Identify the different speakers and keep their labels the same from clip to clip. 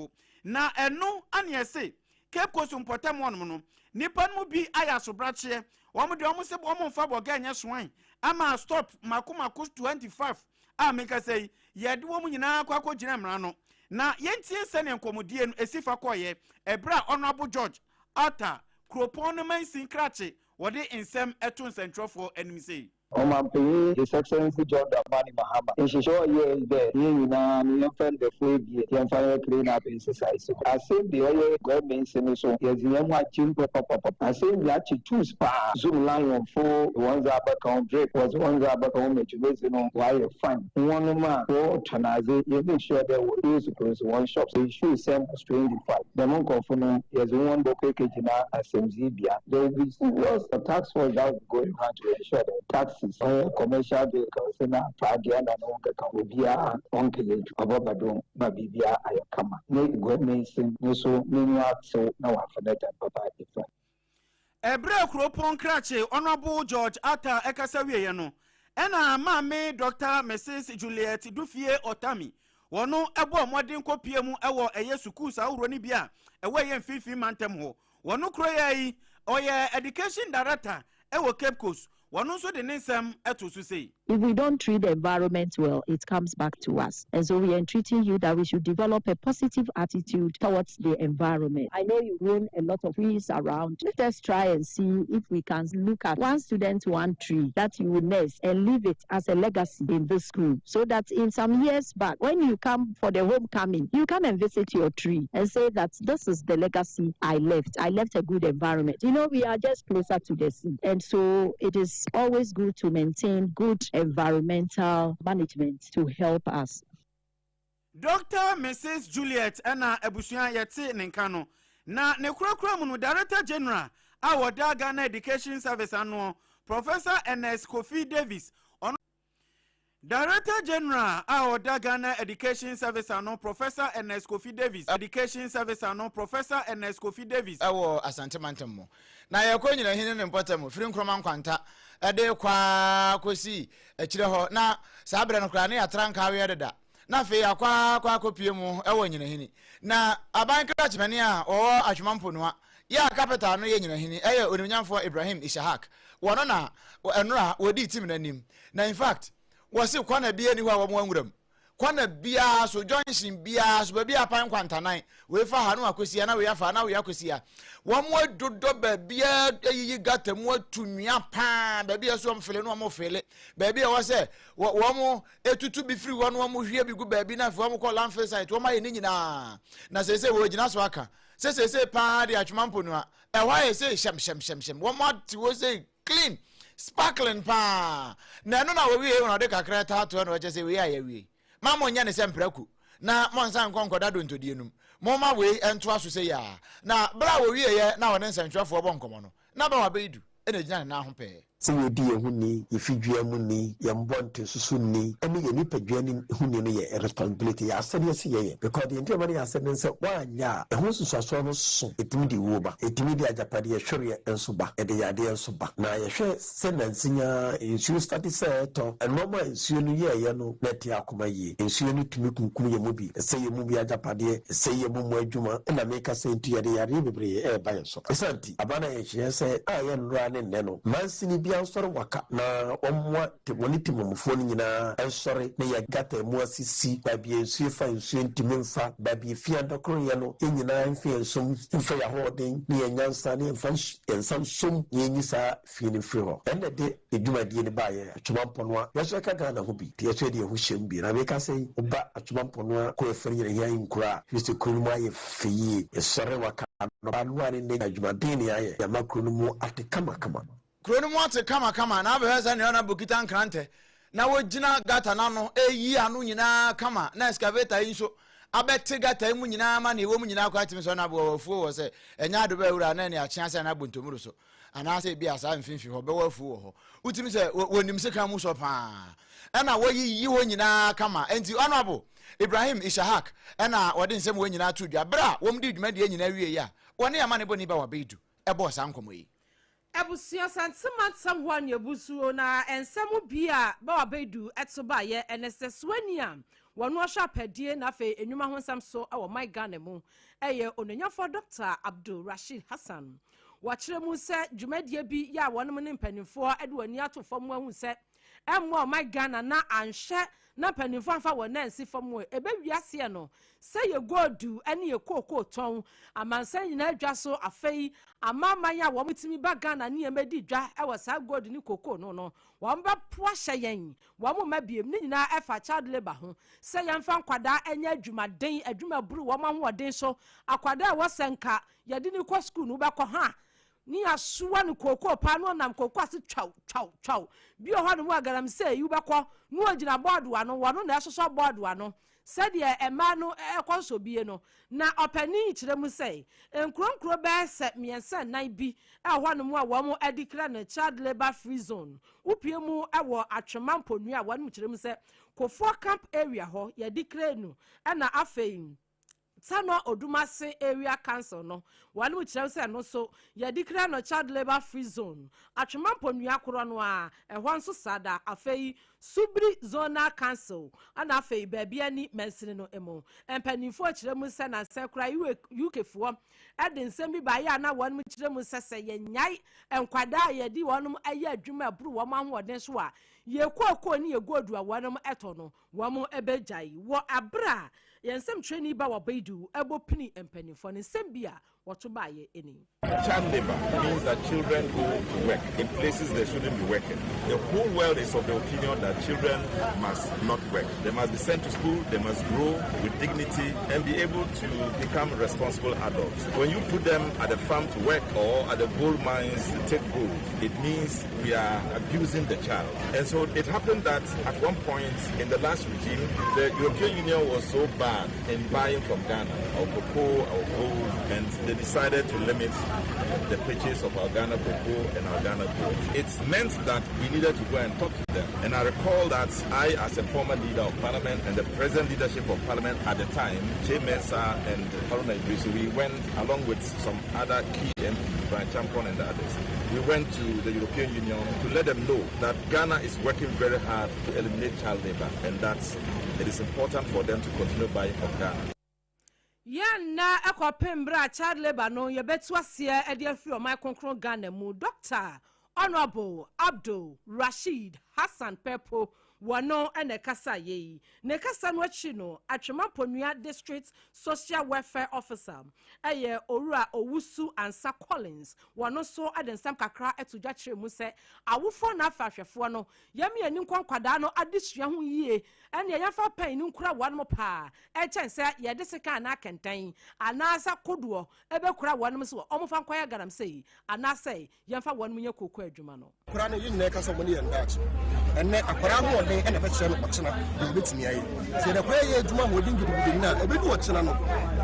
Speaker 1: mpo na eno ane se Cape Coast mpotam wonum no nipa no bi aya sobrache omo de omo se omo fa boga nya soan ama stop makomako 25 a meka sei ye de omo nyina kwakọ gina mra no na yentie se ne nkomodie no esifa koye ebra honorable George Ata kropon no mansin krache wode ensem eto nsentrofo enim sei
Speaker 2: Omampay, His Excellency John Dramani Mahama. In Shisho, yes, there, you know, friend the Fuji, the fire clean up in society. I say the oil government senator, yes, the young team pop. I say we actually choose pa, Zoom Lion 4, one's about Drake was one's about home, you know, why you find one man, or Chanazi, you make sure there will use because one shop, so you should send us 25. The monk of yes, one book, as Zibia. There will be serious tax for that going on to ensure the taxes. Commercial vehicles na Fadia na nonga kabia onke ababado mabibia ayakama ne government sin so menwa so na wa fanata papa different
Speaker 1: ebre kropon krache honorable George Ata ekasawie ye no ena maame Dr. Mrs. Juliet Dufie Otami wono ebo modin kopie mu ewo eye school sa wuro ni bia ewo ye mfifi mantem ho wono kroya yi oye education director ewo Cape Coast.
Speaker 3: If we don't treat the environment well, it comes back to us. And so we are entreating you that we should develop a positive attitude towards the environment. I know you grown a lot of trees around. Let us try and see if we can look at one student, one tree that you will nurse and leave it as a legacy in this school. So that in some years back, when you come for the homecoming, you come and visit your tree and say that this is the legacy I left. I left a good environment. You know, we are just closer to the sea. And so it is always good to maintain good environmental management to help us.
Speaker 1: Dr. Mrs. Juliet Ena Ebusuan Yeti Ninkano na Nekrokro Munu Director General Awoda Ghana Education Service Annual Professor Ernest Kofi Davis on Director General Awoda Ghana Education Service Annual Professor Ernest Kofi Davis Education Service Annual Professor Ernest Kofi Davis
Speaker 4: awo asante mantemo na yakọ nyina hene ne mpotamo firi nkroma nkwanta ede kwa kosi ekire ho na sabre no kra na yatranka awe deda na fe akwa kopie mu ewo nyina hene na aban kra chimene a o atwemampo no ya capital no ye nyina hene eye onimnyamfo Ibrahim Ishahak wono na enura wodi team nanim na in fact wose kwana bia ni ho a wo nwuram kwana bia so junction bia so bia pan kwantanan we fa ha no akosia na we afa na we akosia wo mo dodo ba bia yi gata mo atunua pa ba bia so mfele no mo fele ba bia wo se wo mo etutu bi free wo no mo hwie bi gu ba bi na fa mo call landfill site wo ma ye ni nyina na se wo gina so aka se pa de atwemampo no a e hwa ye se shem wo mo ti wo se clean sparkling pa na no na wo wie no de kakra ta to no che se we ya wie mama nya ne sempraku na monsan konkoda do ntodie moma we ento aso se ya na bra wo wie ye na wone nsantwafo bonkomo no na ba wa beidu ene gina na ho pe
Speaker 5: se yedi ehuni yefidua mu ni yembonte susu ni ene ye nipadua ni ehuni no ye responsibility ya asede se ye because the entire money asede se wanya ehun susuaso no so etimi di wo ba etimi di ajapade ye hwere enso ba ede yade enso ba na ye hwe se nansinya ensu study set enoma ensu no ye no neti akoma yi ensu no tumi kunkum ye mu bi se ye mu bi ajapade se ye mu mu adwuma na meka se ntu yade yare bebre e ba ye so esanti abana ye hye se aye nra ne ne no mansini bi ansoro waka na omwa te woni timomfo ni nyina ensore na ya gata mu asisi ba bi ensu fa ensu ntimi mfa ba bi fia dokoro ye no nyina mfa ensu mfa ya hoden ni enyansa ni mfa ensam sum nyisa fi ni fri ho ende de edwumadi ni ba ye atwampo no ya so ka Ghana ho bi te so de ho hyem bi na me ka sei oba atwampo no ko efri nyina ya nkura fisi kunu ma ye fiyi esore waka no ba no ani ne adwumadi ni aye ya makuru mu ate kama
Speaker 4: Krono mu ate kama na abeheza ne ona bokita nkrante na wogina gata na no eyi anu nyina kama na excavator yi so abete gata mu nyina ma na ewo mu nyina kwa timi so na bowafuo wo se enya ado ba wura na ne akyen ase na bontomuru so ana ase bi asa mfimfi ho bewafuo ho utimi se wonim se kan mu so pa na woyi wo nyina kama enti honorable Ibrahim Ishahak na wode nsem wo nyina to dwa bra wom di dwuma de nyina wie ya wone ya ma ne boni ba wa beidu ebo sa nkomo yi
Speaker 6: Ebusia santimat samwan yebusuo na ensemu bia ba wabedu etoba ye eneseswania wonu ohwa pedie na fe enwuma ho nsam so awo my Ghana mu eye onanyafo Dr. Abdul Rashid Hassan wachire mu se dwumadie bi ya wonom ne mpanimfo ade wani atofo mu ahu se emmo my Ghana na anhye na mpanimfo amfa wona nsi fam ebe wiase no se ye godu ane ye kokoo ton amansan nyina adwa so afei amama ya wo mutimi ba Ghana ne yemedi dwa e wo sa godu ni kokoo no wo mba po ahye yen wo mo mabiem ne nyina efa child labor ho se yemfa nkwada anya adwumaden adwumaburu wo ma hoden so akwada wo senka ye de ni ko school no be ko ha ni asuwa ni kokoo pa no nam kokoo ase twaw bi o ho no mu agaram se yu be ko no ogina board wa no wono na esoso board wa no said ye ema no ekwoso bie no na opani kire mu sei enkronkro be se miensa nan bi e ho no mu a wo mo adikra na child labor free zone upie mu ewo atwemampo nu a wo no kire mu se kofo camp area ho ye dikra nu e na afein Sano Odumase area council no one which say no so ye declare no child labor free zone atwemampo nua koro no a ehwan so sada afei subri zonal council ana afei baabi ani mensene no emo empanifo kire mu se na se kra UK fo ede nsem bi ba ya na one kire mu se ye nyai enkwada ye di wonum aye adwuma aburu wo ma hoden so a ye kokoo ni ye godu a wonum eto no wo mo ebejai wo abra yensem training ba wabaidu ebo pini empanifo ne sembia wato baye eni.
Speaker 7: Child labor means that children go to work in places they shouldn't be working. The whole world is of the opinion that children must not work. They must be sent to school, they must grow with dignity and be able to become responsible adults. When you put them at the farm to work or at the gold mines to take gold, it means we are abusing the child. And so it happened that at one point in the last regime, the European Union was so bad in buying from Ghana, our cocoa, our gold, and they decided to limit the purchase of our Ghana cocoa and our Ghana gold. It meant that we needed to go and talk to them. And I recall that I, as a former leader of parliament and the present leadership of parliament at the time, Che Mensah and Haruna Idrisu, we went along with some other key MPs, Brian Champon and others. We went to the European Union to let them know that Ghana is working very hard to eliminate child labor and that it is important for them to continue buying from Ghana.
Speaker 6: Na ekopembra child labor no ye betu ase e de afiri o my konkron Ghana mu Dr. Honorable Abdul Rashid Hassan Pepo wano ene kasa ye ne kasa no achi no atwemamponua district social welfare officer eye Owura Owusu Ansa Collins wano so adensam kakra etudwa kire mu se awofo na afahwefo no yami ani nkwada no adesua ho yie ene yafa pan ni nkura wano pa e chense ye de seka na kentan anasa kodo ebekura wano so omofa nkwaya garam sei anasa yemfa wano nye kokko adwuma no
Speaker 8: kura no yinne kasa mo ne yanda enne akwara ho ode ene be kire no kpachina de betimi aye se de kwa ye adwuma ho odin gidigidi na ebedu ochina no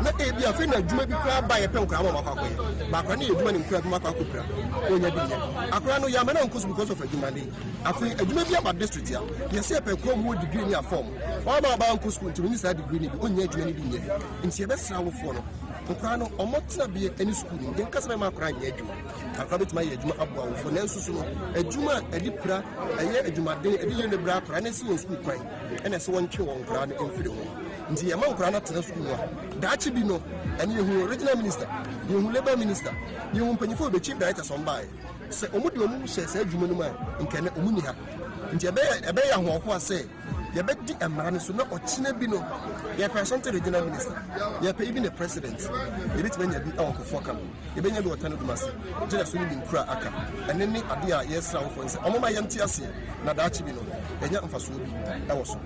Speaker 8: na ebi afi na adwuma bi kura ba ye pen kura mo makwakoye ba kwa ne adwuma ni kura bi makwakopra onya bi nye akwara no ya mena nkosu because of adwuma ni afi adwuma bi aba district ya ye se pe kro mo degree ni afom o ba nkosu school nti minister degree ni bi onya adwuma ni bi nye nti e be sra wo fo no akwara no omotina bi any school ni nkasa be makwara nye adwuma akwara betuma ye adwuma abo wo fo na nsusu no adwuma edi pra eye adwuma den edi ye ne bra akwara na si won school kwan ene se won twe won akwara no emfiri ho nti ye ma akwara na tena school no daachi bi no ene ye hu regional minister ye hu labor minister ye hu mpanyifo be chief director sombai se omudi omu hye se adwuma no ma nkene omuni ha nti ebe ya ho ho ase ye be di emara ne so na ochina bi no ye person regional minister ye pe even the president ye bit menya bi awon kofo kam ye benya bi wotano dumase jira so ni nkura aka ene ni ade a ye sra wo fo nse omoma ye nti ase na daachi bi no enya mfaso bi ewo so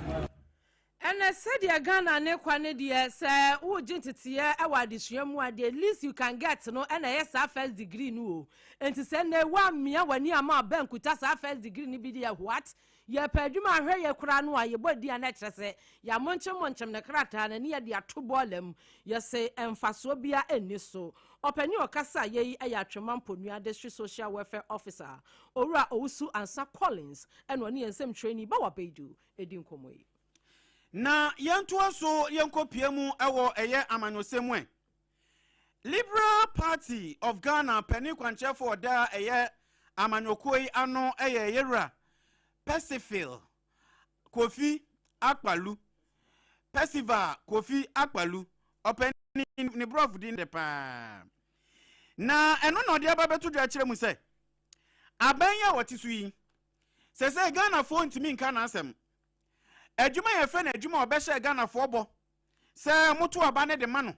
Speaker 6: ene said Ghana ne kwane de se wo gintete ewa adesua mu ade at least you can get no ene yes first degree no o enti se ne wa mia wani ama bankuta sa first degree ni bi de what ye padwuma ahwe ye kura no a ye bodi ana kyerese ya monchem ne krata na ne ye de atobolem ye se emfaso bia eni so opani okasa ye ya atwemamponua district social welfare officer Owura Owusu Ansa Collins eno ne yensem training ba wabaidu edi nkomoyi
Speaker 1: na yentu aso yenkopie mu ewo eye amanosemu Liberal Party of Ghana Penny Kwanchefo da eye amanyokoi ano eye yera Pacific Kofi Akpalu Percival Kofi Akpalu open ni brof din de pa na eno no de aba beto dwa kire mu se abanya wati su yi se Ghana fo ntimi nka na asem adwuma ye fe na adwuma obehye Ghana fo obo se moto aba ne de ma no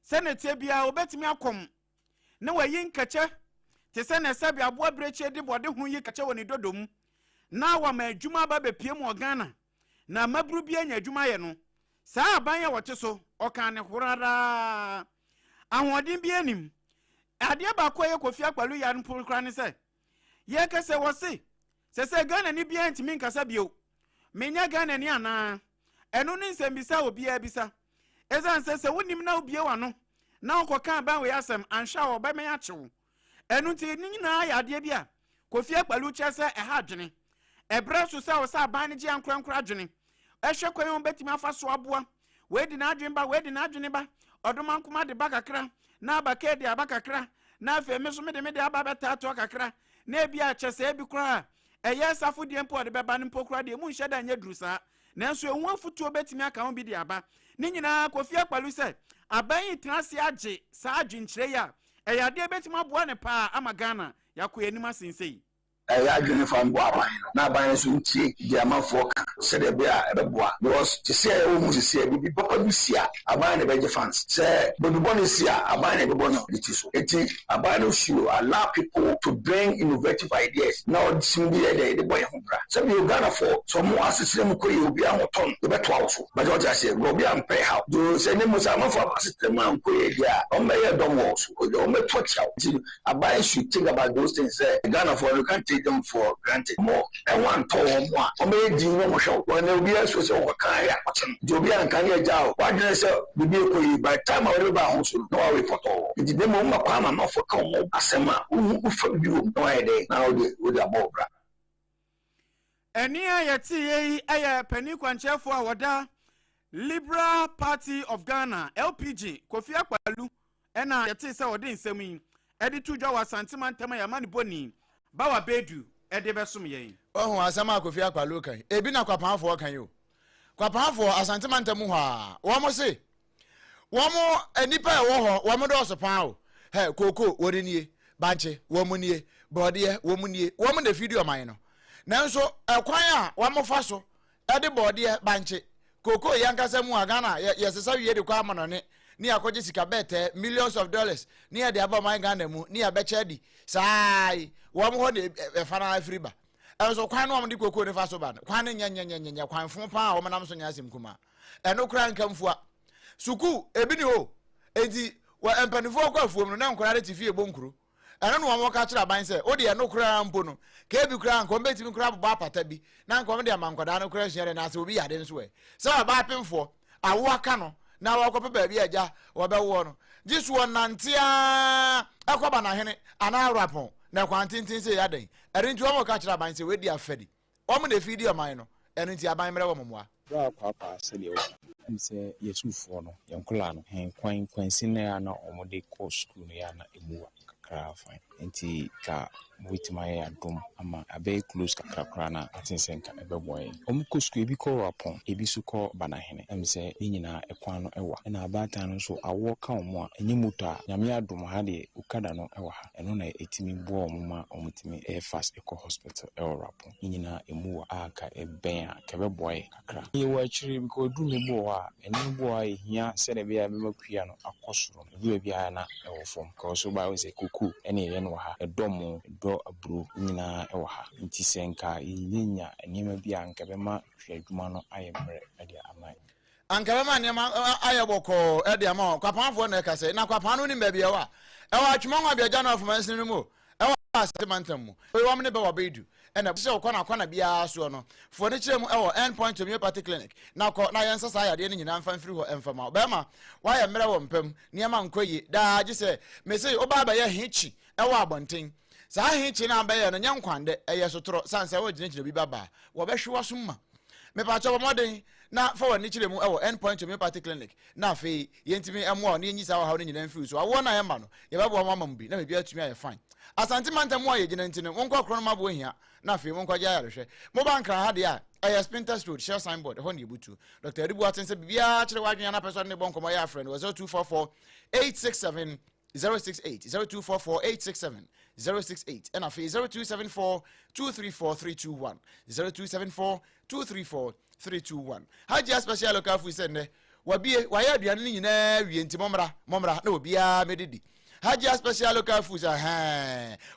Speaker 1: se na tie bia obetimi akom na wayi nkache te se na sabi abo abreche de bode hu yi kache woni dodom na wa ma adwuma ba be pie mu Ghana na mabru bia nya adwuma ye no sa abanya wote so okan ne horara ahodin bia nim ade ba ko ye Kofi Akpalu ya npo kra ne se ye kese wose se Ghana ni bia ntimi nkasa bio menya Ghana ni ana eno ni nsem bisa obi a bisa ezan se wonim na obi wa no na okokan ban we asem ansha wo ba me ya chewo eno nti ni nyina ya ade bia Kofi Akpalu chese ha adwene ebra so sa wo sa ban ne gi ankrankra adwene ehwe kwan betimi afa so aboa we di na adwene ba odoma nkoma de bakakra na abaka de abakakra na afa me so me de aba beta to kakra na bia chese ebi kra eye safo de mpo de beba ne mpokra de mu nhye da nya drusa nanso ehu afutuo betimi aka ho bi de aba ni nyina Kofi Akpalu se aban trase age sa adwenkyere ya eye ade betimi aboa ne pa ama Ghana yakoye nim asensei
Speaker 9: ya adwene fa mbo aban na aban so ntie di amafo ka se de bia ebeboa because to say o mu se bi papa bi sia aban ne beje fans say bodubo ne sia aban ne bebo no it so eti aban no show allow people to bring innovative ideas now sim bi de boy ho bra say bi Ghana for so mo asese mu koyi obi ahoton e beto awo but what I say go bi am pay how do say ne mo sa amafo asese man koyi dia o me ye dom wo so o me to chaw aban should think about those things say Ghana for you can't take them for granted more and one to more o me di no show when we be so say o kan ya kwatun di obi an kan ya jaw wa dwen say bibi koyi by time we ba ho so no we photo di dem mo makwa ma no for kan mo asema u fa bi o no ya dey na o de abobra
Speaker 1: eni ayati yi aya pani kwanchefo a woda Liberal Party of Ghana LPG Kofi Akpalu ena yati se wode nsem yi edi tudwa wa santima ntema ya mani boni bawa bedu ede besom yen
Speaker 4: ohun asama Kofi Akpalu kan ebi na kwapanfo kan yo kwapanfo asantima ntemu ho a wo mo se wo mo enipa e wo ho wo mo do so pan o he koko wori nie banche wo mo nie bode wo mo nie wo mo na video man no nanso ekwan a wo mo fa so ede bode banche koko yankasa mu Ghana yesesa wie de kwa amanone ni akoje sika bete millions of dollars ni ya de aba man Ghana mu ni ya beche di sai wo mo ho ne efana afriba enso kwan no amde koko ne fa so ba kwan ne nya kwan fon pa wo manam so nya asem kuma eno kra nkamfua suku ebi ni ho enti wa empanifo kwa afuom no na nkora de tifie bonkuru eno no wo ka kira ban se o de eno kra mpo no ka ebi kra nko betimi kra baba apata bi na nko me de amankoda no kra hia na se obi yade nso e se ba pemfo awo aka no na wo kope ba bi aja wo be wo no jisu wonantia akoba na hene ana rapon na kwantintin se yaden erinti wo ka kira ban se we di afedi wo mo de fidi o man no erinti aban mere wo momoa
Speaker 10: ra kwapa se de o nse yesufo no yenkola no hen kwansin na na omode ko school no ya na emuwa kakra fan enti ka moitima ya dom ama abe close kakra na atinsen ka ebeboy omko school ebi ko rapon ebi su ko banahene emse nyina ekwan no ewa na abata no so awo ka omo a enyi moto a nyame adom ha de ukada no ewa ha eno na etimi bo omuma omutimi air fast eco hospital rapon nyina emuwa aka eben a kebeboy kakra ye wa chiri biko du me bo a eni bo a ehia se de bia memakua no akosoro bi bia na ewo fom ka so ba we se kuku ene ye no ha edom do abru nyina ewa ha nti senka yinya enema bia nka bema hwadwuma no ayemre ade amai
Speaker 4: anka bema nyama ayeboko ade ama kwapanfo na kase na kwapano ni mbia wa ewa atwuma nwa bia jana of mansin no mo ewa asemantam mu we wa mne be wa bedu ena se okona bia so no fo ne kirem ewo end point homeopathy clinic na yensa sa ya de ne nyina mfa mfiri ho emfama bema wa ye mre wo mpam niam nkoyi da gi se me se oba ba ye hechi ewo abonten sa hechi na ba ye no nyankwande eye sotoro sanse wo gine bi baba wo be hwe wasumma me pa cho moden na fa woni chire mu ewo endpoint homeopathy clinic na fe yentimi emo ne nyisa wa ha no nyina mfi so awo na ye ma no ye babo mama mu bi na bia atumi aye fine asante mantam wa ye gina ntine wonko kro no mabo hia na fe wonko ja ya rehwe mo bankra ha de a aya Spinters Road share signboard ho ne butu Dr. Edibu atense bia chire wadwenya na person ne bonko mo ya friend 0244 867 068 0244 867 068 and afi 0274 234 321 0274 234 321 Haji special local food send wabie waya aduane ni nyina wie nti momra na obia medidi Haji special local food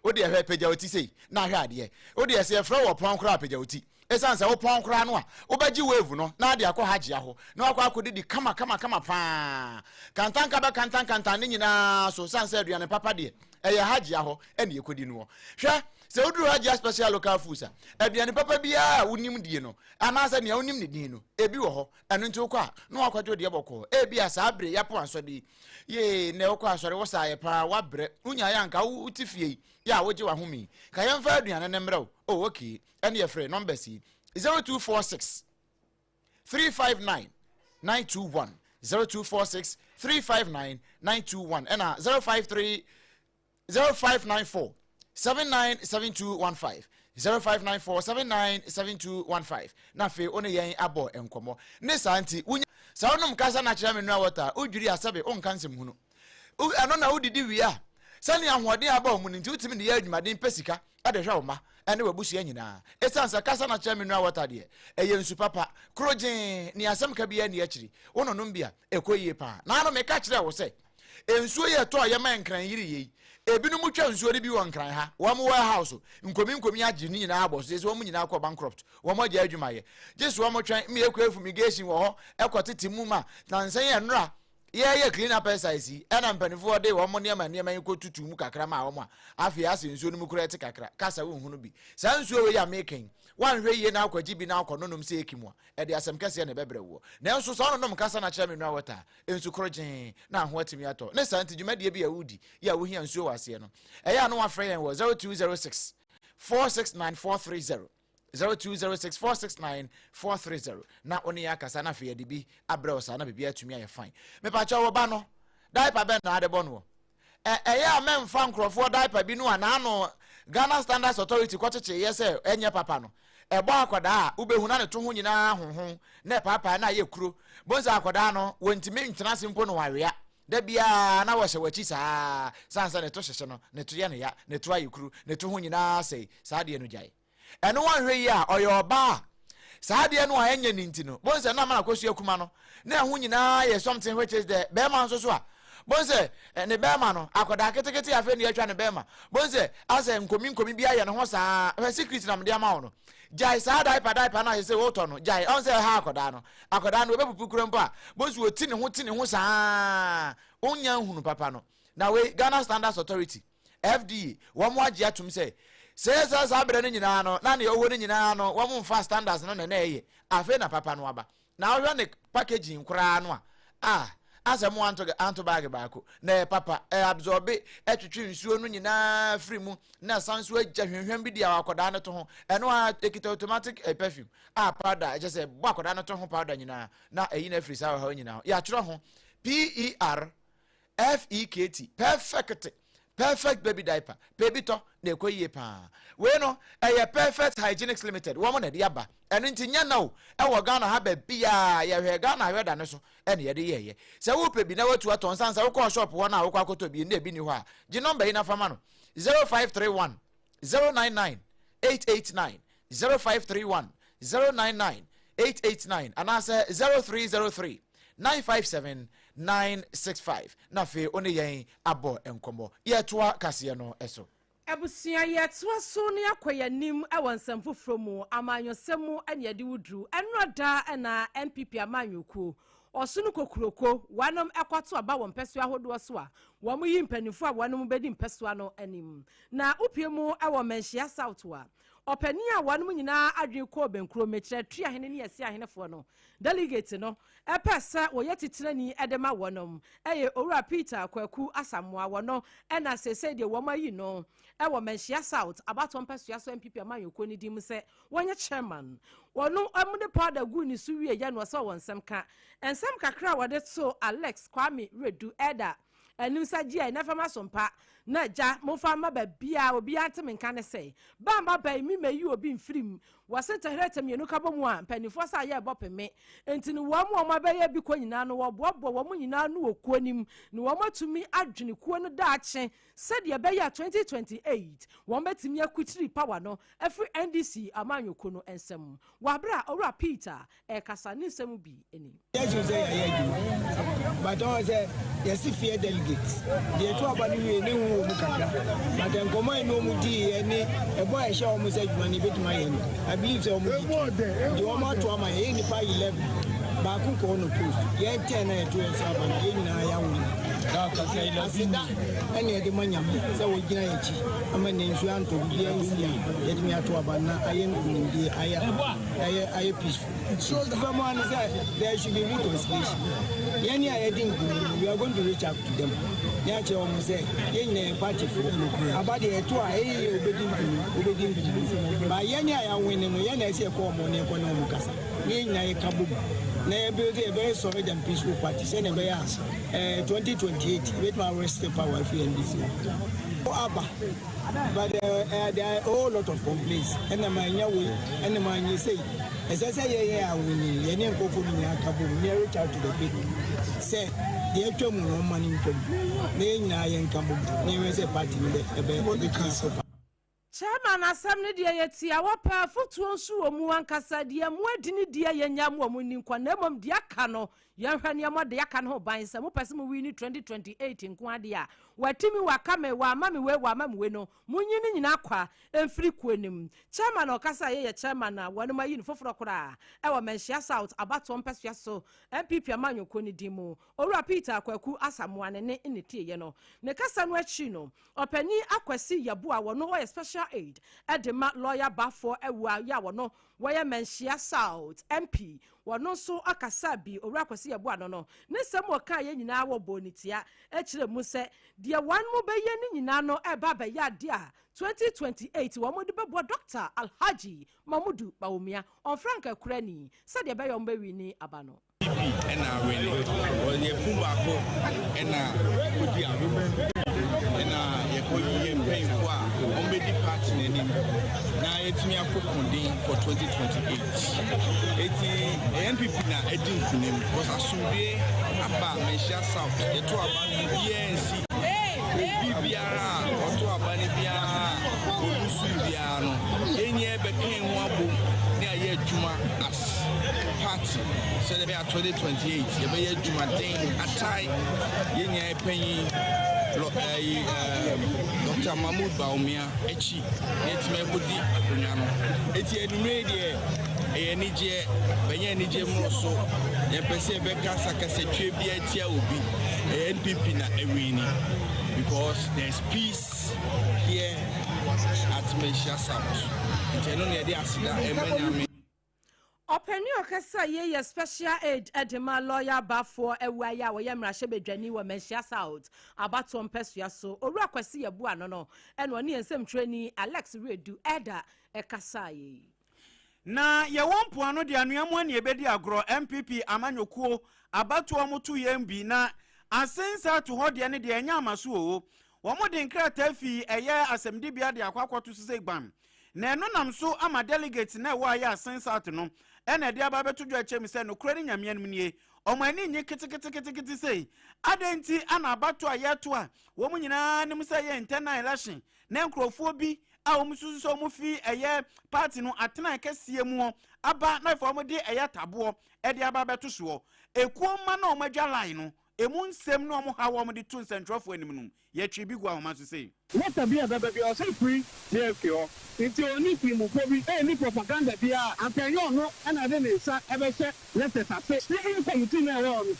Speaker 4: odi ehwe peja oti sei na hwe ade odi ese efra wo pon kra peja oti esanse wo pon kra no a obaji wave no na ade akọ haji aho na akọ akọdidi kama pa kantan ni nyina so sanse aduane papa de eye haji aho ene ekodi no hwe se oduru haji special local food sa aduane papa bia wonim die no anasa ne wonim ne din no ebi wo ho eno nti okọ a na akọjo de bọkọ ebi asa abre yapo ansode ye ne okọ asore wo sa ye pa wabre unya ya nka utifie ya woje wa humi ka yemfa aduane ne mrew oh okay ene ye free number C 0246 359 921 0246 359 921 and 053 0594 797215 0594 797215 na fe one yen abo enkomo ne santi unya sa onum kasa na kire menu water udwiri asabe on kansem hunu ano na udidi wi a sani ahoɔden aba o mu nti utimi ne ya adwumaden pesika adehwe wo ma ene wabusu nyina esansa kasa na kire menu water de eye nsu papa krogen ni asem ka bia ne akiri wononom bia ekoyie pa na ano me ka kire wo se ensuo ye to ye man kran yiri ye ebinu mu twa nsuo bi won kran ha wo mo warehouse nkomi agi ni nyina abo so wo mo nyina akọ bankrupt wo mo agi adwuma ye jesu wo mo twan me ekwa fumigation wo ho ekotete mu ma na nsan ye nra ye clean up exercise ena mpanifo de wo mo ne ma ikotutu mu kakra ma wo mo afi ase nsuo no mu kura ete kakra kasa wo hunu bi sa nsuo we ya making wan hwe ye na akwaji bi na akononom se ekimu e de asem kase na bebre wo na nso so ononom kasa na kire me nwa wata ensu krogen na ho atimi ato ne santi dwumade bi ya wudi ya wo hia nsuo wase no e ya no wa frɛ yen wo 0206 469430 0206 469430 na oni ya kasa na fe de bi abre osa na bibia atumi aye fine me pa cha wo ba no diaper ben na ade bono ya memfa nkrofo diaper bi no ana no Ghana Standards Authority kwacheche yese enye papa no ebo akoda a ubehuna ne to ho nyina honhon na papa na ye kuro bonza akoda no wontime ntena simpo no wawea da bia na wo hye wachi saa sansa ne to hyehye no ne to ye ne ya ne to aye kuro ne to ho nyina sei saa de no gyae eno wanhwe yi a oyo ba saa de no a enye ninti no bonza na mana kwasu akuma no na ho nyina ye something which is the be man so a bonze ne bema no akoda ketekete afa ne atwa ne bema bonze ase nkomi bia ye ne ho saa secret na mde ama wo no jai saa diaper na se woto no jai on se ha akoda no obepupu kuro mpo a bonze woti ne ho saa onya hunu papa no na we Ghana Standards Authority FDA wo mo age atum se saa bere ne nyina no na ne owo ne nyina no wo mo fa standards no na eye afa na papa no aba na wo ne packaging kura no a asa mo anto bag baako na papa absorbe etwetwe nsuo no nyina free mu na sanso agya hwenhwen bi dia akoda no to ho eno a ekita automatic perfume powder je se bo akoda no to ho powder nyina na eyi na free sa ha nyina ya kyerɛ ho perfect baby diaper baby to na ekoyie pa we no perfect hygienics limited wo mo na de aba eno ntinya na o Ghana ha ba bia ya hwe Ghana hwe da ne so ene ye de ye se wo pe bi na watu aton sansa wo ko shop wo na wo akoto bi na bi ni ho a gi number ina fama no 0531 099 889 0531 099 889 anasa 0303 957 965 na fe one yen abo enkomo ye toa kase no eso
Speaker 6: Abusia ye toa so ne akoya nim ewonsam foforo mu amanyosem ane ade wudru enroda na MPP amanyoku osunu kokuroko wanom ekwato aba won peso ahodo so a wo mu yi mpanifo a wanom bedi mpeso ano anim na upiemu ewo menhia south wa opani a wanu nyina adwe ko benkro mekire tria hene ne yesi ahenefo no delegate no epesa wo yetitirani edema wonom eye owura Peter Kwaku Asamoah wono ena sese de womayi no ewo menhia South abaton pesua so MPP amanyoko ni dim se wonye chairman wono amude powder gu ni suwie ya no so wonsem ka ensem kakra wode so Alex Kwame Redu Eda enu sagie na fama sompa na ja mo fama ba bia obi antem nka ne sei bamba ba mi meyi obi mfirim wase tehrete mienu ka bomu a panifo sa ye bopeme entini wo mo ma ba ye bi ko nyina no wo bobo wo mo nyina no okuo nim ni wo matumi adwene kuo no da ache said ye be ya 2028 wo betimi akutiri power no every NDC amanyoko no ensem wabra owura Peter e kasa ni nsem bi eni
Speaker 11: yes you say ayagi but all say yes fear delegates the two abani we ni hu mu kakra but enkomo eno mu di eni e boy sha o mu say adwuma betuma ye ni I believe say o mu di o ma to ama ye ni pa 11 ba ku ko no post ye 10 na e to say abani ye nyina ya wu da ka say 11 eni e de manyam say wo gina ye chi ama ne nsu anto bi ansi ye de mi ato abana aye nkuni aye peaceful so the someone said there should be reconciliation yani aye din we are going to reach out to them ya che o mo say ye nyina party for abade e to aye obedi ba yani aya win no ye na say ko mo ne ko na mo kasa ye nyina ye kabu na build a very solid and peaceful party say na be 2028 with my rest power for NDC but there are a whole lot of complaints and the man and the man you say as I say yeah we any go for me reach out to the people say the actual money na yen kambo ni say party the council
Speaker 6: Chairman asam ne de yeti awapa fotuo nsu omu ankasa de mu adini de yanyam wo mu ninkwa na mom de aka no yanhwa ne mo de aka no ban se mo pese mo wi ni 2028 nko ade a watimi wakame wa amame we no munyi ni nyina kwa emfiri kuanim chairman okasa ye chairman na wanu mayi ni foforo kora e wo menhia South abato mpesua so MPP amanyoko ni dimu owura Peter Kwaku Asamoah ne tie ye no ne kasa no achi no opani akwasi yabu a wono wo special aid edema lawyer bafo ewa ya wono wo ye menhia South MP wono so akasa bi owura kwasi yabu ano no ne sem oka ye nyina wo bonitia e kire mu se de wan mo be ye ni nyina no e ba be ya de a 2028 wo mo de bebo Dr. Alhaji Mamudu Bawumia on Frank Akurani said de be yo mbe wi ni abano
Speaker 10: ena we ni o ye pumba ko ena odi awo ena ye ko ye mpefo a on be di party n'anim na etimi akokondin for 2028 eti NPP na edin kunim was asumbe aba Menhia South eto aba ni BNC bibiara oto aba ni biara olusu biara no enye be kan ho abo ni aye adwuma as party so they be at 2028 ye be adwuma den atai yenye epanyi Dr. Mahmoud Bawumia echi etime bodi akonya no eti enumre de enije benye enije mroso ye pese be kasa twe bi atia obi NPP na ewini because there's peace here at Menhia South inteno ne de asida emanyame
Speaker 6: openi okasa ye special aid edema lawyer bafo ewa ya wo ye mrahye bedwani wo Menhia South abato mpesua so owura kwasi yabu ano no eno ne ensem training Alex Redu Eda ekasa ye
Speaker 1: na ye wompo ano de anuamu ani ebedi agro MPP amanyokuo abato omotu yembi na asensa to hode ne de enya amaso o wo mo de nkrata fi eye asemdi bia de akwakoto sese gbam na eno nam so ama delegate na wa ya asensa to no ena de aba beto dwa chem se no krani nyame anum nie omani nye kiti sei adenti ana abato ayeto a wo mu nyina nim se ye internal election na nkrofo bi a wo mususu so mu fi eye party no atena kesie mu aba na fo mu de eye tabo e de aba beto so ekuoma na omadwa line no emu nsem no omo ha wo mu de to nsentrofo anim no ye twi bi gwa ho ma so sei
Speaker 12: What a beer baby or say free JFK into only team of any propaganda beer and tell you no and I didn't say ever say let us say same committee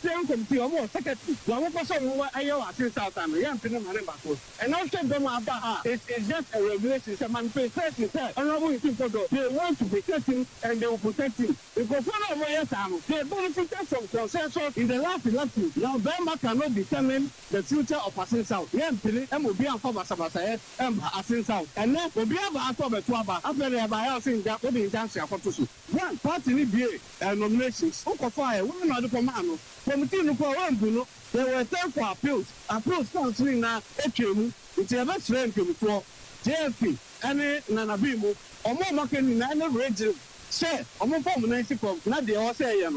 Speaker 12: same committee or more secretary one person who I since out and young and also them about it's just a regulation a manifestation honorable people they want to protect him and they will protect him because one of my time they benefited from consensus in the last election. Now Burma cannot determine the future of Asin South. Young Pili and will be on cover Sabasay and Asin South. And then will be able to after they have saying that what the answer for to one party nominations. Fire, women are the command. Committee no one, there were 10 for appeals counseling now, HM, it's a best friend before JFP, and Nanabimu, or more market in any region. Say, I'm a former Nancy Pop, not the all say, yeah.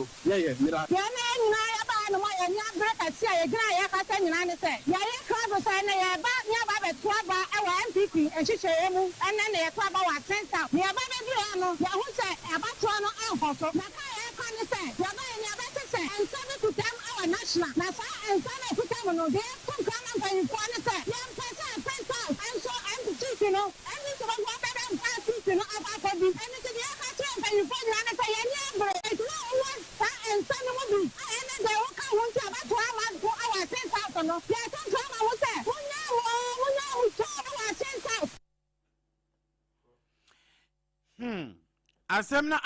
Speaker 1: Asem na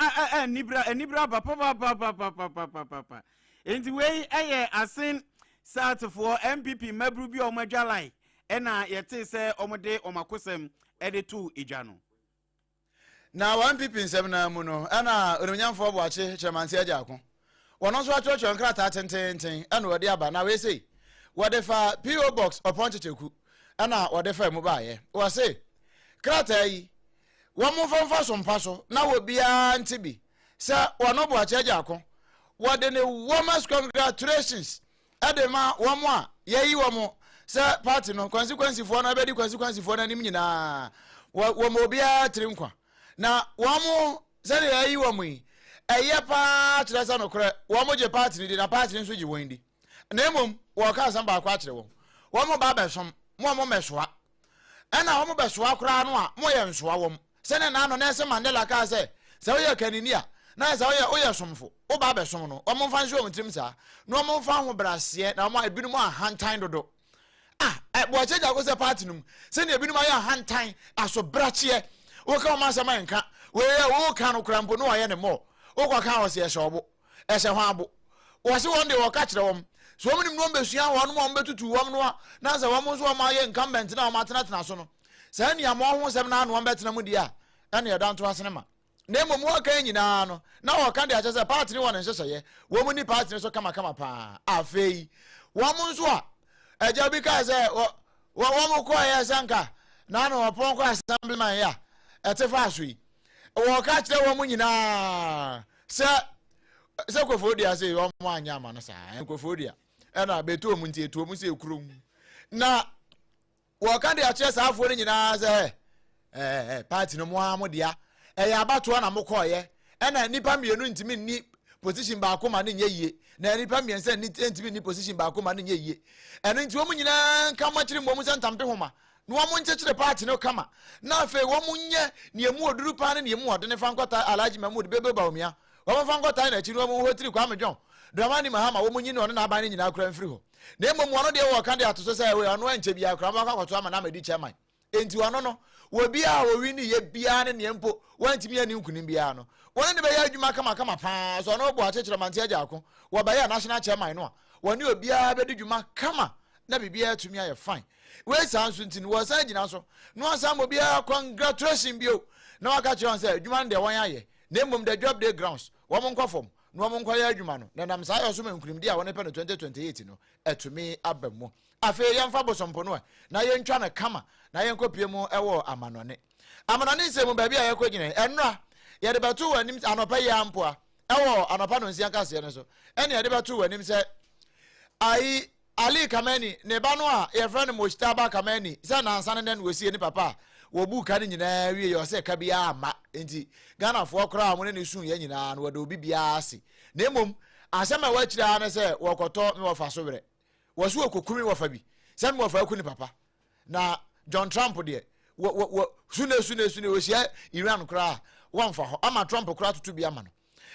Speaker 1: nibra papa enti we asin sat for MPP mabru bi omadwalai na yete se omode omakosem to ejano
Speaker 4: na one MPP nsem na mu no na ononyamfo boache chairmansi agyako wono so achocho nkrata tenten na wode aba na we say wode fa PO box upon checheku na wode fa mu baaye wo say krata yi womo fanfa sompa so na wo bia ntibi se wono boache agyako wode ne womas congratulations edema womo a yeyi womo se party no consequence for na bedi consequence for na nim nyina womo bia trinkwa na womo se ne yeyi womo yi eye pa tresa no kore womo je party ni na party nso ji wondi na emom wo ka san ba kwa kire womo ba besom mo mesoa ena womo besoa kora no a mo ye nsoa wom se ne na no na se Mandela ka se wo ye kanini a na se wo ye somfo wo ba besom no womo fa nso omtrim sa no womo fa ho brase na womo ebinu mo ahantan dodo bo cheja ko se party num se ne ebinu mo ya ahantan aso brache wo ka womo asema nka we wo ka no krampo no ye ne mo wo kwa ka wo se ehwobo ehwe ho abo wo se won de wo ka kire wom so womo nim no mbesua wo no mo betutu wom no na se womo so womo aye incumbent na womo atena so no se ne amo ho sem na no womo betena mu dia na ye danto asene ma na emom wo ka nyina no na wo ka de ache se party ni won nhyehyeye womo ni party so kama pa afei womo so a eja bi ka se womo ko ya sanka na no opon ko assemblyman ya etefa aso yi wo ka kire womo nyina se kofodia se womo anya ma no sa kofodia na betu omunti etu omu se ekurom na wo ka de ache sa afo ni nyina se party no mo amodia ya abato na mokoye na nipa mienu ntimi ni position ba akoma ne nyeyie na nipa miense ni ntimi ni position ba akoma ne nyeyie eno nti omu nyina nka ma kire mom se ntampe homa no omu nchekire party no kama na afi omu nye ne emu oduru pa ne emu odene fa nkota Alhaji Mahmood bebe ba omia omu fa nkota na chi no omu hotiri kwa medjon Dramani Mahama omu nyi no na aban nyina akura mfiri ho na emom wono de wo ka de atoso se we ono anche bia akura ma kwakoto ama na medi chairman enti wono no wo bia wo wi ni ye bia ne empo wantimi ani nkunim bia no wona ne be ya adwuma kama pa so no bo achechire manti agyako wo ba ya national chairman no a woni obia be de dwuma kama na bibia atumi aye fine we sanso ntini wo san gina so no asan mo bia congratulations bio na waka chiron say adwuma de won aye na emom the job day grounds wo mo nkofom no mo nkoya adwuma no na nam sa ayo so mankunim dia wona pe no 2028 no atumi abam afi yemfa bosompo no na yentwa na kama na yenkopie mu ewo amanone se mu ba bia yakogine enra ye de batu wanim anopa ya mpoa ewo anopa no nsia kase ne so ene ye de batu wanim se ai Ali Kameni ne ba no a ye friend mo chitaba Kameni se na ansa ne wosie ni papa wo buka ni nyina wie ye se ka bia ama enti Ghana fo kra mo ne sun ye nyina no wode obi bia ase na emom asema wa kira ne se wo koto me wo fa so were wo so okokumi wo fa bi se me wo fa ku ni papa na John Trump de sune we share Iran kra one for ama Trump kra to be ama no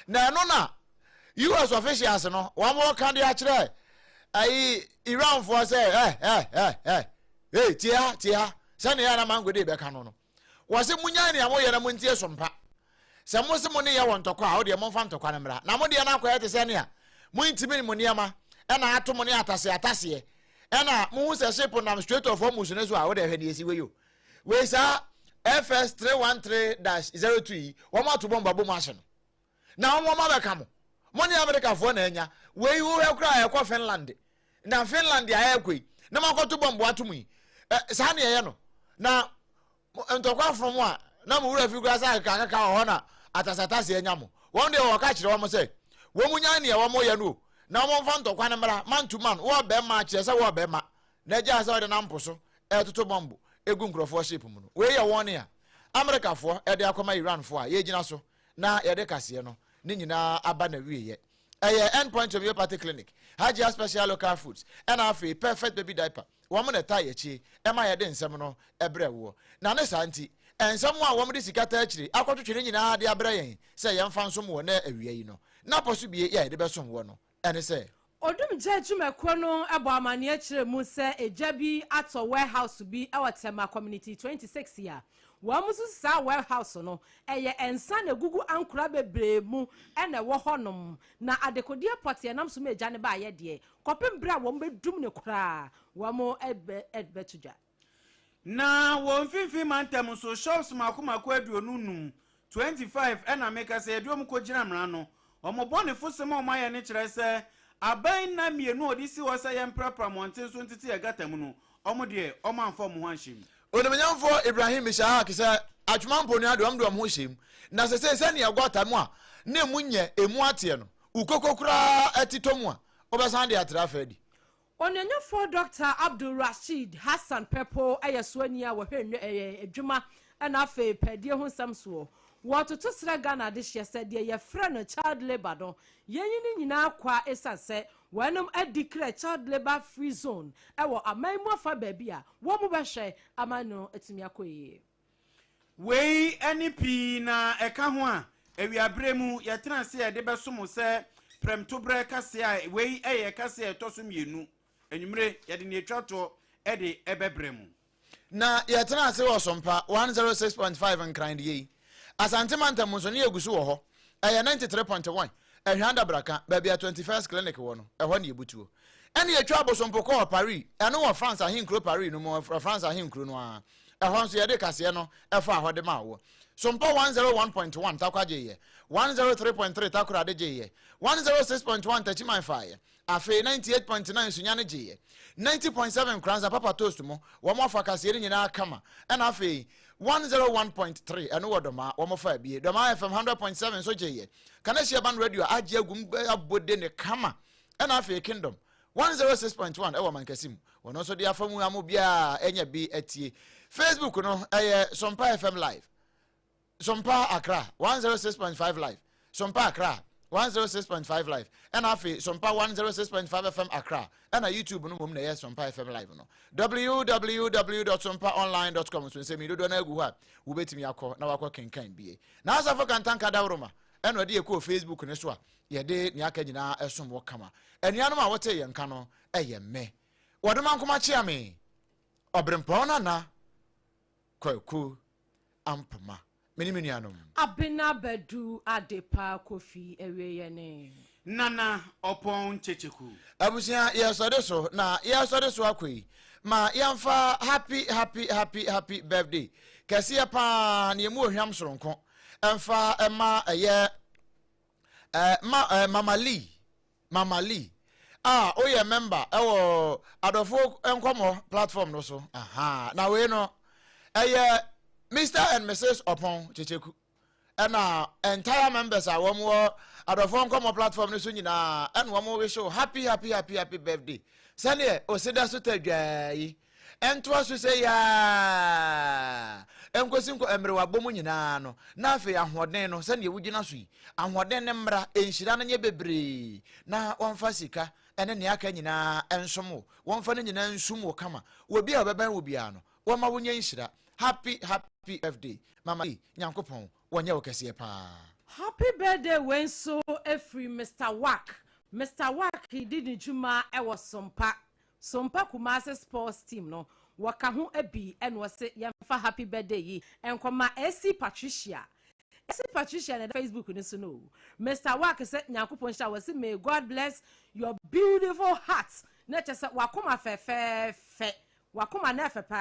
Speaker 4: na no na US officials no one more can dey akire ai Iran for say hey tia sane ya na mango dey be ka no was munya ne amoye na montie sompa se mo se mo ne ya won tokwa a wo de mo fa ntokwa ne mra na mo de na akoye te se ne a mo intimi mo ne ama e na ato mo ne atase e na mo se ship na straight of Hormuz ne so a wo de hwe de esi we yo we sa FS 313-02 wo ma to bomba bom ahye no na wo ma be ka mo ne America fo na anya we wo ekra e ko Finland na Finland ya ekwe na makoto bombo atomu sa ne ye no na ntokwa from wa na mo wura fi gura sa kaka ho na atasatase anya mo won de wo ka kire wo mo say wo munya ne wo mo ye no na wo mfa ntokwa ne mra man to man wo be ma kire se wo be ma na ja sa de na mposo etoto bombo egu nkrofo ship mu no we ye won ya America fo e de akoma Iran fo a ye gina so na ye de kase no ni nyina aba na wie ye end point of your party clinic Hajia special local foods and afi perfect baby diaper wo mo na ta ye chi e ma ye de nsem no ebre wo na ne santi ensem a wo mo de sikata akiri akototwere nyina de abre yen se ye mfa nsom wo na awie yi no na poso bie ye de besom wo no ene se
Speaker 6: odum jejumeko no ebo amane akire mu se ejabi ato warehouse bi ewatema community 26 ya wa musu sa warehouse no eye ensa na gugu ankura bebre mu ene wo honom na adekodie pote nam so meja ne ba ye de kopem bra wo mbedum ne kura wa mo ebe tuja
Speaker 1: na wo mfimfi mantem so shops makomako aduonu num 25 ena meka se eduom ko gina mra no omobone fosem o maye ne kire se aban na mienu odisi wo se yemprapra monten so ntiti ya gatamu no omode omanfo mo hanhim
Speaker 4: onomanyamfo Ibrahim Ishaq se atwumampo ne adom ho hyem na se ne yagwata mu a na emunye emu ate no ukokokura atitomu a obesan de atrafadi
Speaker 6: Onyenyefo Dr. Abdul Rashid Hassan Pepo ayeswania wo hwenwe adwuma na afa pedie ho samso wototo sra Ghana de hye se de ye frɛ no child labor no yenyi nyina kwa esase wanum declare child labor free zone ewo amanmu afa baabi a wo mu behwe amano etumi akoye
Speaker 1: wei NP na eka ho a ewiabremu ye tena se ye de besom se premtobre kase a wei eye kase etoso mienu enwumre ye de ne twato e de ebebremu
Speaker 4: na ye tena se wo sompa 106.5 nkran de asante mantem so ne egusu wo ho eye 93.1 ehwanda braka baabi 21st clinic wo no ehwo ne ebutuo ene ye twa bosompo ko Paris ene wo France ahinkro Paris no mo France ahinkro no a ehwo nso ye de kase no efa ahode ma wo sompo 101.1 takwaje ye 103.3 takura de je ye 106.1 tachimanfa afi 98.9 sunyane je ye 90.7 kranza papa toast mo wo mo fa kase ri nyina kama ena afi 101.3 eno wodoma wo mo fa bie doma FM 100.7 so je ye kanashia ban radio aje agum abode ne kama ena afi kingdom 106.1 ewo mankasim wono so dia famu amu bia enya bi atie Facebook no SOMPA FM live SOMPA Accra 106.5 live SOMPA Accra 106.5 live and afi SOMPA 106.5 FM Accra and a YouTube no mum na SOMPA FM live no www.sompaonline.com so say me do na egu ha wo betimi akọ na wakọ kenkan bie na asafo kantanka dawroma and odi ekọ Facebook ne so a ye de ne aka nyina esom wo kama enuanom a wote ye nka no eye me wodoma nkoma chia me obrempona na kwaku ampama menianom
Speaker 6: abina bedu adepa kofi eweye ne
Speaker 1: nana opon checheku
Speaker 4: abusia yesode so na yesode so akoi ma yamfa happy birthday kase pa na yemu ohwam soronko emfa ema eye mama lee oye member ewo adofo enkomo platform no so aha na we no eye Mr. and Mrs. Opon Checheku and entire members are one more adofo enkomo platform no so nyina and one more we show happy birthday sane oseda so tadwai ento aso say ya enkosinko emrewa bomu nyina no na afi ahoden no sane wugina so yi ahoden ne mra enhira na nye bebre na wonfa sika ene ne aka nyina ensomo wonfa ne nyina nsumo kama obi a obeban obi ano wama wonya nhyira happy birthday mama nyankopon wonya wokese pa.
Speaker 6: Happy birthday when so every Mr. Wack he did juma e was sompa Kumasi sports team no waka ho abi and was say yamfa happy birthday yi enkoma AC Patricia na Facebook ni so no Mr. Wack say nyankopon sha was say may God bless your beautiful heart na chese wakoma fe wakoma na fe pa